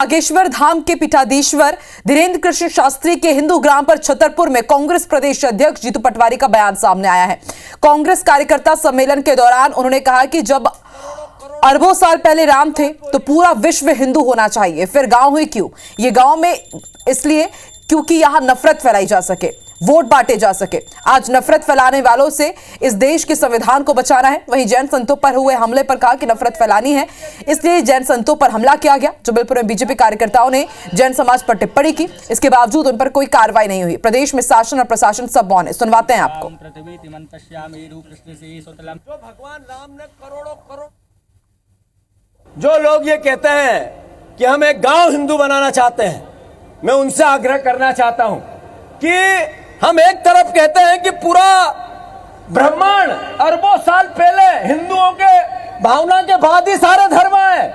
बागेश्वर धाम के पीठाधीश्वर धीरेन्द्र कृष्ण शास्त्री के हिंदू ग्राम पर छतरपुर में कांग्रेस प्रदेश अध्यक्ष जीतू पटवारी का बयान सामने आया है। कांग्रेस कार्यकर्ता सम्मेलन के दौरान उन्होंने कहा कि जब अरबों साल पहले राम थे तो पूरा विश्व हिंदू होना चाहिए, फिर गांव हुई क्यों? ये गांव में इसलिए क्योंकि यहां नफरत फैलाई जा सके, वोट बांटे जा सके। आज नफरत फैलाने वालों से इस देश के संविधान को बचाना है। वहीं जैन संतों पर हुए हमले पर कहा कि नफरत फैलानी है, इसलिए जैन संतों पर हमला किया गया। जबलपुर में बीजेपी कार्यकर्ताओं ने जैन समाज पर टिप्पणी की, इसके बावजूद उन पर कोई कार्रवाई नहीं हुई। प्रदेश में शासन और प्रशासन सब मौन है। सुनवाते हैं आपको। भगवान राम ने करोड़ों जो लोग ये कहते हैं कि हम एक गांव हिंदू बनाना चाहते हैं, मैं उनसे आग्रह करना चाहता हूं कि हम एक तरफ कहते हैं कि पूरा ब्रह्मांड अरबों साल पहले हिंदुओं के भावना के बाद ही सारे धर्म आए,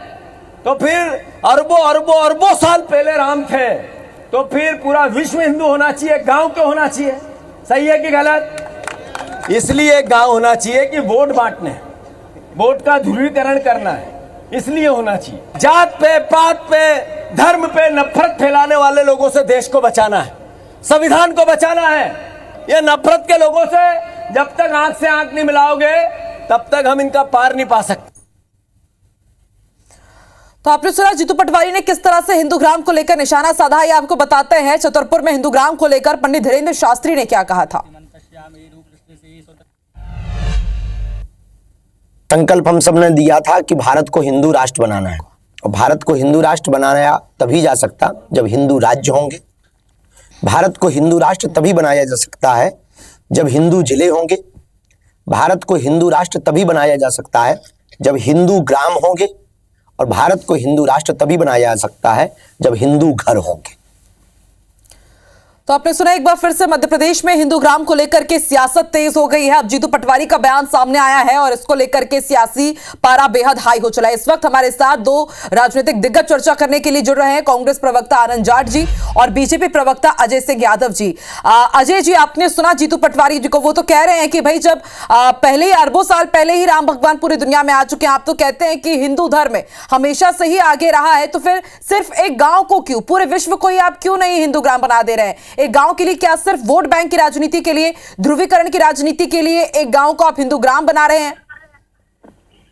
तो फिर अरबों साल पहले राम थे, तो फिर पूरा विश्व हिंदू होना चाहिए, गांव क्यों होना चाहिए? सही है कि गलत? इसलिए गांव होना चाहिए कि वोट बांटने, वोट का ध्रुवीकरण करना है, इसलिए होना चाहिए। जात पे, पात पे, धर्म पे नफरत फैलाने वाले लोगों से देश को बचाना है, संविधान को बचाना है। ये नफरत के लोगों से जब तक आंख से आंख नहीं मिलाओगे तब तक हम इनका पार नहीं पा सकते। तो आपने सुना जीतू पटवारी ने किस तरह से हिंदू ग्राम को लेकर निशाना साधा। ये आपको बताते हैं छतरपुर में हिंदू ग्राम को लेकर पंडित धीरेन्द्र शास्त्री ने क्या कहा था। संकल्प हम सबने दिया था कि भारत को हिंदू राष्ट्र बनाना है, और भारत को हिंदू राष्ट्र बनाया तभी जा सकता जब हिंदू राज्य होंगे। भारत को हिंदू राष्ट्र तभी बनाया जा सकता है जब हिंदू जिले होंगे। भारत को हिंदू राष्ट्र तभी बनाया जा सकता है जब हिंदू ग्राम होंगे, और भारत को हिंदू राष्ट्र तभी बनाया जा सकता है जब हिंदू घर होंगे। तो आपने सुना एक बार फिर से मध्य प्रदेश में हिंदू ग्राम को लेकर के सियासत तेज हो गई है। अब जीतू पटवारी का बयान सामने आया है और इसको लेकर के सियासी पारा बेहद हाई हो चला है। इस वक्त हमारे साथ दो राजनीतिक दिग्गज चर्चा करने के लिए जुड़ रहे हैं, कांग्रेस प्रवक्ता आनंद जाट जी और बीजेपी प्रवक्ता अजय सिंह यादव जी। अजय जी, आपने सुना जीतू पटवारी जी को, वो तो कह रहे हैं कि भाई जब पहले ही अरबों साल पहले ही राम भगवान पूरी दुनिया में आ चुके हैं। आप तो कहते हैं कि हिंदू धर्म हमेशा से ही आगे रहा है, तो फिर सिर्फ एक गांव को क्यों, पूरे विश्व को ही आप क्यों नहीं हिंदू ग्राम बना दे रहे हैं? एक गांव के लिए क्या सिर्फ वोट बैंक की राजनीति के लिए, ध्रुवीकरण की राजनीति के लिए एक गांव को आप हिंदू ग्राम बना रहे हैं?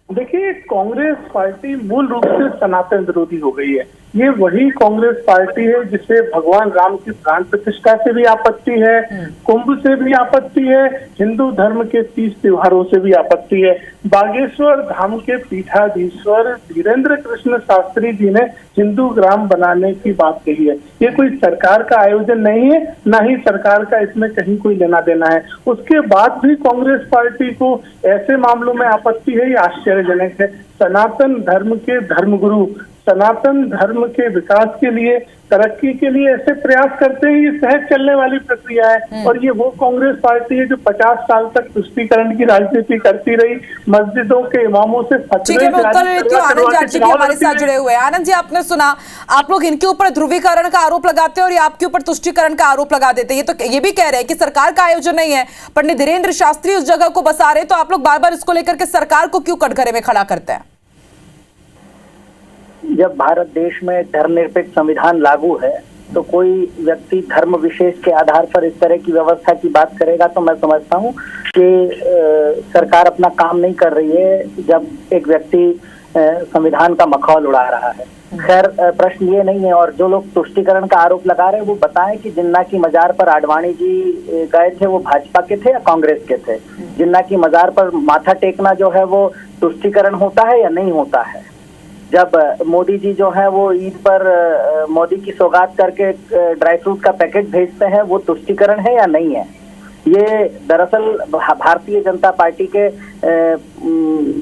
देखिए, कांग्रेस पार्टी मूल रूप से सनातन विरोधी हो गई है। ये वही कांग्रेस पार्टी है जिसे भगवान राम की प्राण प्रतिष्ठा से भी आपत्ति है, कुंभ से भी आपत्ति है, हिंदू धर्म के 30 त्योहारों से भी आपत्ति है। बागेश्वर धाम के पीठाधीश्वर धीरेन्द्र कृष्ण शास्त्री जी ने हिंदू ग्राम बनाने की बात कही है। ये कोई सरकार का आयोजन नहीं है, ना ही सरकार का इसमें कहीं कोई लेना देना है। उसके बाद भी कांग्रेस पार्टी को ऐसे मामलों में आपत्ति है, ये आश्चर्यजनक है। सनातन धर्म के धर्मगुरु सनातन धर्म के विकास के लिए, तरक्की के लिए ऐसे प्रयास करते हैं, ये सहज चलने वाली प्रक्रिया है। और ये वो कांग्रेस पार्टी है जो 50 साल तक तुष्टीकरण की राजनीति करती रही, मस्जिदों के इमामों से आनंद जाट जी भी हमारे साथ जुड़े हुए हैं। आनंद जी, आपने सुना, आप लोग इनके ऊपर ध्रुवीकरण का आरोप लगाते हैं और ये आपके ऊपर तुष्टीकरण का आरोप लगा देते हैं। ये तो ये भी कह रहे हैं कि सरकार का आयोजन नहीं है, पंडित धीरेन्द्र शास्त्री उस जगह को बसा रहे, तो आप लोग बार बार इसको लेकर के सरकार को क्यों कटघरे में खड़ा करते हैं? जब भारत देश में धर्मनिरपेक्ष संविधान लागू है तो कोई व्यक्ति धर्म विशेष के आधार पर इस तरह की व्यवस्था की बात करेगा तो मैं समझता हूं कि सरकार अपना काम नहीं कर रही है जब एक व्यक्ति संविधान का मखौल उड़ा रहा है। खैर, प्रश्न ये नहीं है। और जो लोग तुष्टीकरण का आरोप लगा रहे हैं वो बताएं कि जिन्ना की मजार पर आडवाणी जी गए थे वो भाजपा के थे या कांग्रेस के थे? जिन्ना की मजार पर माथा टेकना जो है वो तुष्टीकरण होता है या नहीं होता है? जब मोदी जी जो है वो ईद पर मोदी की सौगात करके ड्राई फ्रूट का पैकेट भेजते हैं, वो तुष्टीकरण है या नहीं है? ये दरअसल भारतीय जनता पार्टी के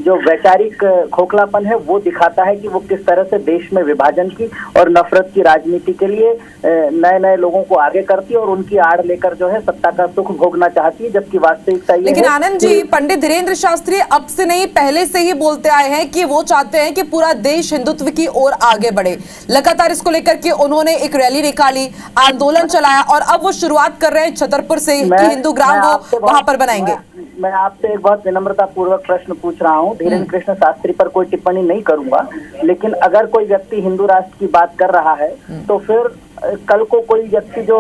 जो वैचारिक खोखलापन है वो दिखाता है कि वो किस तरह से देश में विभाजन की और नफरत की राजनीति के लिए नए नए लोगों को आगे करती है और उनकी आड़ लेकर जो है सत्ता का सुख भोगना चाहती है, जबकि वास्तविकता ये है। लेकिन आनंद जी, पंडित धीरेन्द्र शास्त्री अब से नहीं पहले से ही बोलते आए हैं कि वो चाहते हैं कि पूरा देश हिंदुत्व की ओर आगे बढ़े। लगातार इसको लेकर के उन्होंने एक रैली निकाली, आंदोलन चलाया और अब वो शुरुआत कर रहे हैं छतरपुर से कि हिंदू ग्राम वो वहां पर बनाएंगे। मैं आपसे एक बहुत विनम्रता पूर्वक प्रश्न पूछ रहा हूँ। धीरेन्द्र कृष्ण शास्त्री पर कोई टिप्पणी नहीं करूंगा, लेकिन अगर कोई व्यक्ति हिंदू राष्ट्र की बात कर रहा है तो फिर कल को कोई व्यक्ति जो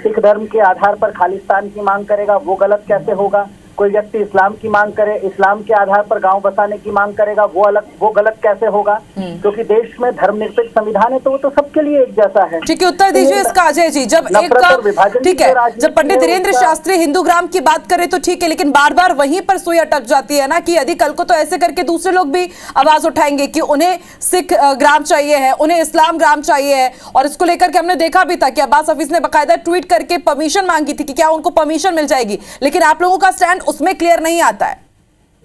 सिख धर्म के आधार पर खालिस्तान की मांग करेगा वो गलत कैसे होगा? कोई व्यक्ति इस्लाम की मांग करे, इस्लाम के आधार पर गांव बसाने की मांग करेगा, वो गलत कैसे होगा? क्योंकि देश में धर्मनिरपेक्ष संविधान है तो वो तो सबके लिए एक जैसा है। ठीक है, उत्तर दीजिए इसका अजय जी। जब एक ठीक है, जब पंडित धीरेन्द्र शास्त्री हिंदू ग्राम की बात करें तो ठीक है, लेकिन बार बार वहीं पर सुई अटक जाती है ना कि यदि कल को तो ऐसे करके दूसरे लोग भी आवाज उठाएंगे कि उन्हें सिख ग्राम चाहिए है, उन्हें इस्लाम ग्राम चाहिए है। और इसको लेकर के हमने देखा भी था कि अब्बास हफीज ने बाकायदा ट्वीट करके परमिशन मांगी थी कि क्या उनको परमिशन मिल जाएगी, लेकिन आप लोगों का स्टैंड उसमें क्लियर नहीं आता है।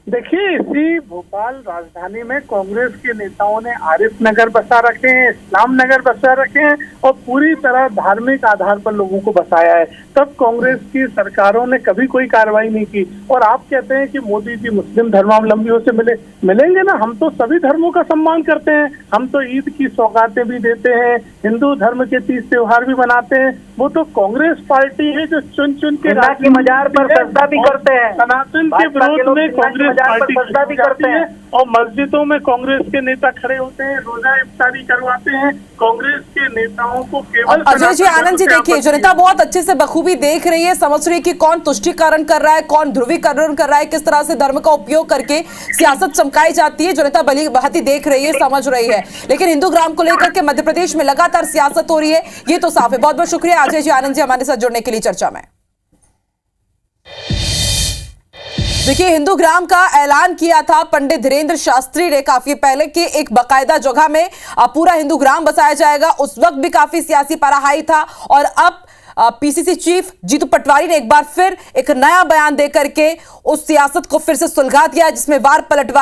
देखिए, इसी भोपाल राजधानी में कांग्रेस के नेताओं ने आरिफ नगर बसा रखे हैं, इस्लाम नगर बसा रखे हैं और पूरी तरह धार्मिक आधार पर लोगों को बसाया है। तब कांग्रेस की सरकारों ने कभी कोई कार्रवाई नहीं की। और आप कहते हैं कि मोदी जी मुस्लिम धर्मावलंबियों से मिलेंगे ना? हम तो सभी धर्मों का सम्मान करते हैं, हम तो ईद की सौगातें भी देते हैं, हिंदू धर्म के तीज त्योहार भी मनाते हैं। वो तो कांग्रेस पार्टी है जो चुन चुन के मजार पर सजदा भी करते हैं, सनातन के विरोध में कांग्रेस पार्टी भी करती है और मस्जिदों में कांग्रेस के नेता खड़े होते हैं, रोजा इफ्तारी करवाते हैं। कांग्रेस के नेताओं को केवल अजय जी, आनंद जी, देखिए जनता बहुत अच्छे से बखूबी देख रही है, समझ रही है कि कौन तुष्टीकरण कर रहा है, कौन ध्रुवीकरण कर रहा है, किस तरह से धर्म का उपयोग करके सियासत चमकाई जाती है। जनता भली भांति देख रही है, समझ रही है, लेकिन हिंदू ग्राम को लेकर के मध्य प्रदेश में लगातार सियासत हो रही है, ये तो साफ है। बहुत बहुत शुक्रिया अजय जी, आनंद जी हमारे साथ जुड़ने के लिए चर्चा में। देखिए, हिंदू ग्राम का ऐलान किया था पंडित धीरेन्द्र शास्त्री ने काफी पहले कि एक बाकायदा जगह में पूरा हिंदू ग्राम बसाया जाएगा। उस वक्त भी काफी सियासी पारा हाई था और अब पीसीसी चीफ जीतू पटवारी ने एक बार फिर एक नया बयान देकर के उस सियासत को फिर से सुलझा दिया, जिसमें वार पलटवार